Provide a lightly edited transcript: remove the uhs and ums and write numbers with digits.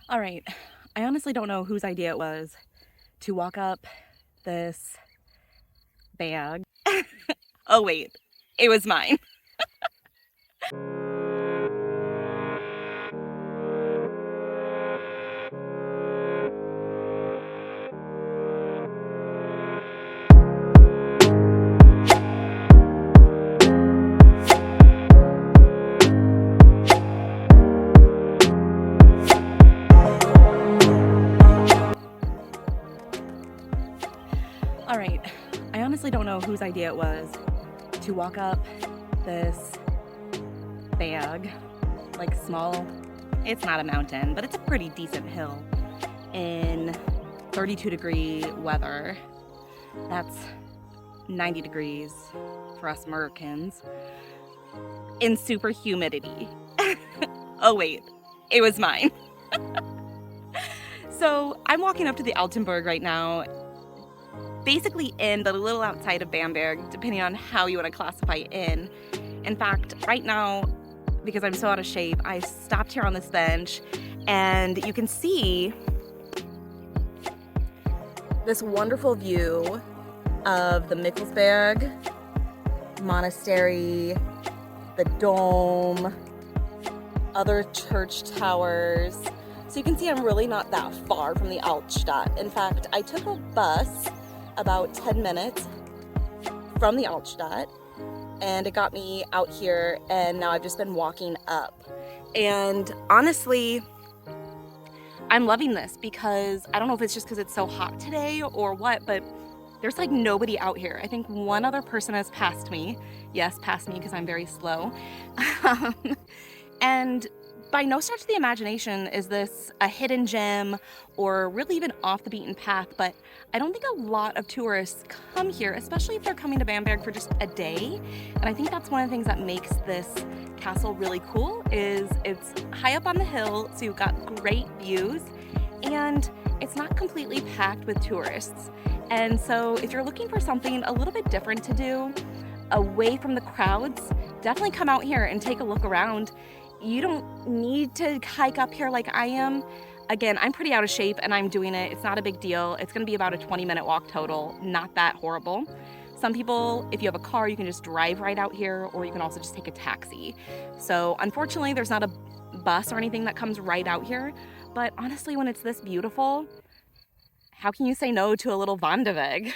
All right, I honestly don't know whose idea it was to walk up this bag. Oh wait, it was mine. All right, I honestly don't know whose idea it was to walk up this bag, like small, it's not a mountain, but it's a pretty decent hill in 32-degree weather. That's 90 degrees for us Americans in super humidity. Oh wait, it was mine. So I'm walking up to the Altenburg right now, basically in, but a little outside of Bamberg, depending on how you want to classify in. In fact, right now, because I'm so out of shape, I stopped here on this bench and you can see this wonderful view of the Mikkelsberg Monastery, the dome, other church towers. So you can see I'm really not that far from the Altstadt. In fact, I took a bus about 10 minutes from the Altstadt and it got me out here, and now I've just been walking up. And honestly, I'm loving this because I don't know if it's just because it's so hot today or what, but there's like nobody out here. I think one other person has passed me. Yes, passed me because I'm very slow. And by no stretch of the imagination is this a hidden gem or really even off the beaten path, but I don't think a lot of tourists come here, especially if they're coming to Bamberg for just a day. And I think that's one of the things that makes this castle really cool is it's high up on the hill, so you've got great views, and it's not completely packed with tourists. And so if you're looking for something a little bit different to do, away from the crowds, definitely come out here and take a look around. You don't need to hike up here like I am. Again, I'm pretty out of shape and I'm doing it. It's not a big deal. It's gonna be about a 20-minute walk total, not that horrible. Some people, if you have a car, you can just drive right out here, or you can also just take a taxi. So unfortunately, there's not a bus or anything that comes right out here, but honestly, when it's this beautiful, how can you say no to a little Wanderweg?